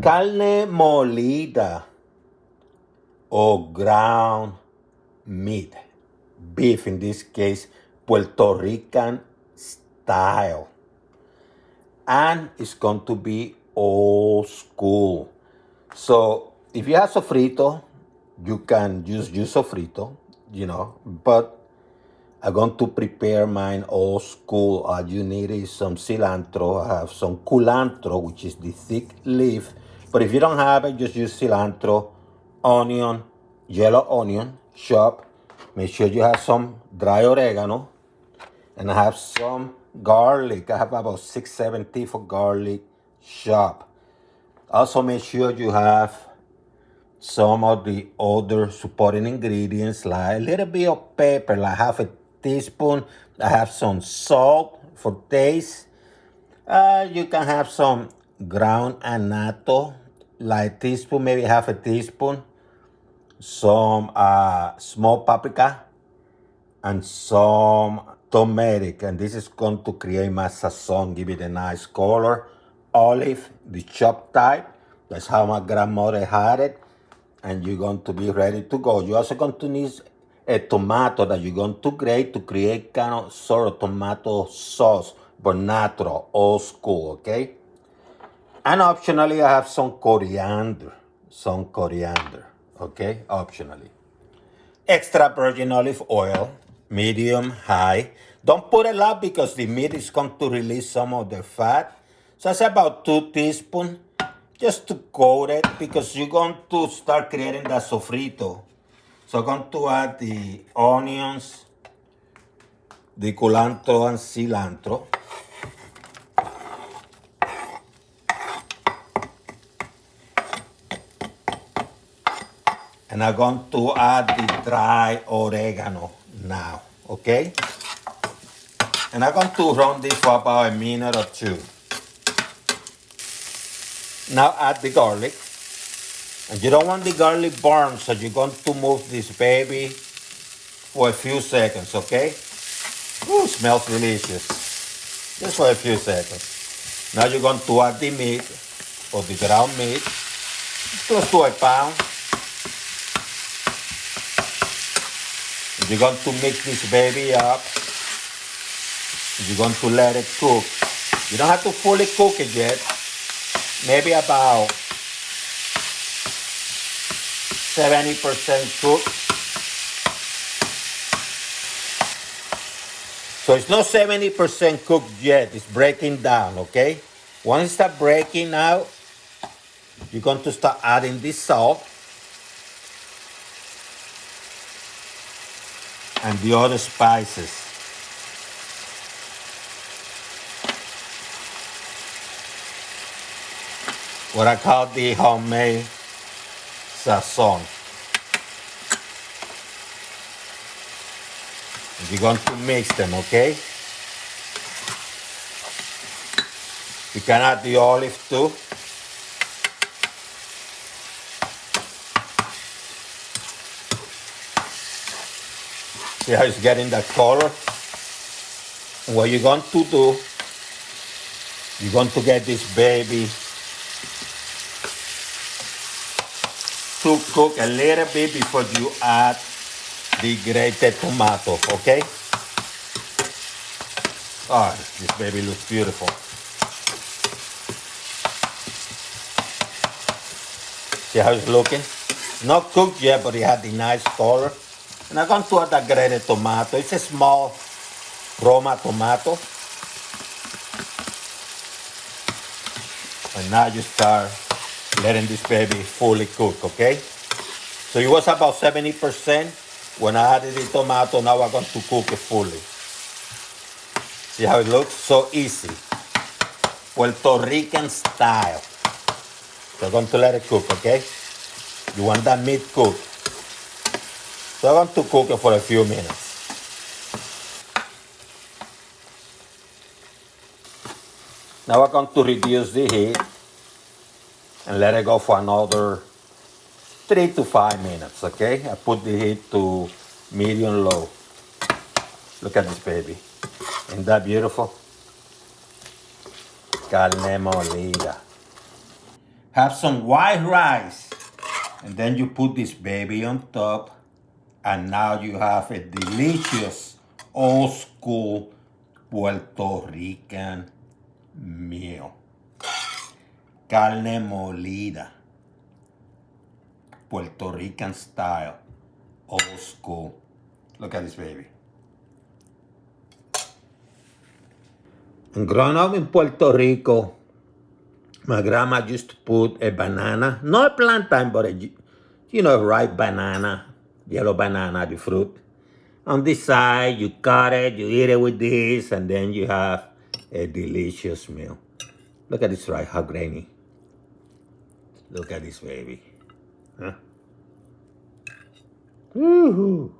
Carne Molida or ground meat, beef in this case, Puerto Rican style. And it's going to be old school. So if you have sofrito, you can just use sofrito, but I'm going to prepare mine old school. All you need is some cilantro. I have some culantro, which is the thick leaf. But if you don't have it, just use cilantro, onion, yellow onion, chop. Make sure you have some dry oregano. And I have some garlic. I have about 6-7 teeth of garlic chop. Also make sure you have some of the other supporting ingredients, like a little bit of pepper, like half a teaspoon. I have some salt for taste. You can have some ground annatto, like teaspoon, maybe half a teaspoon. Some small paprika and some turmeric. And this is going to create my sazon, give it a nice color. Olive, the chopped type. That's how my grandmother had it. And you're going to be ready to go. You're also going to need a tomato that you're going to grate to create kind of sort of tomato sauce, but natural, old school, okay? And optionally, I have some coriander, okay? Optionally. Extra virgin olive oil, medium, high. Don't put a lot because the meat is going to release some of the fat. So it's about 2 teaspoons. Just to coat it, because you're going to start creating that sofrito. So I'm going to add the onions, the culantro and cilantro. And I'm going to add the dry oregano now, okay? And I'm going to run this for about a minute or two. Now add the garlic. And you don't want the garlic burned, so you're going to move this baby for a few seconds, okay? Ooh, smells delicious. Just for a few seconds. Now you're going to add the meat, or the ground meat, close to a pound. And you're going to mix this baby up. You're going to let it cook. You don't have to fully cook it yet. Maybe about 70% cooked. So it's not 70% cooked yet. It's breaking down, okay? Once it starts breaking out, you're going to start adding this salt and the other spices. What I call the homemade sazon. You're going to mix them, okay? You can add the olive too. See how it's getting that color? And what you're going to do, you're going to get this baby to cook a little bit before you add the grated tomato, okay? Oh, this baby looks beautiful. See how it's looking? Not cooked yet, but it had the nice color. And I'm going to add the grated tomato. It's a small Roma tomato. And now you start letting this baby fully cook, okay? So it was about 70%. When I added the tomato, now I'm going to cook it fully. See how it looks? So easy. Puerto Rican style. So I'm going to let it cook, okay? You want that meat cooked. So I'm going to cook it for a few minutes. Now I'm going to reduce the heat and let it go for another 3 to 5 minutes, okay? I put the heat to medium low. Look at this baby. Isn't that beautiful? Carne Molida. Have some white rice. And then you put this baby on top. And now you have a delicious, old school Puerto Rican meal. Carne Molida. Puerto Rican style. Old school. Look at this baby. And growing up in Puerto Rico, my grandma used to put a banana, not a plantain, but a ripe banana, yellow banana, the fruit. On this side, you cut it, you eat it with this, and then you have a delicious meal. Look at this rice, how grainy. Look at this baby. Huh? Woohoo!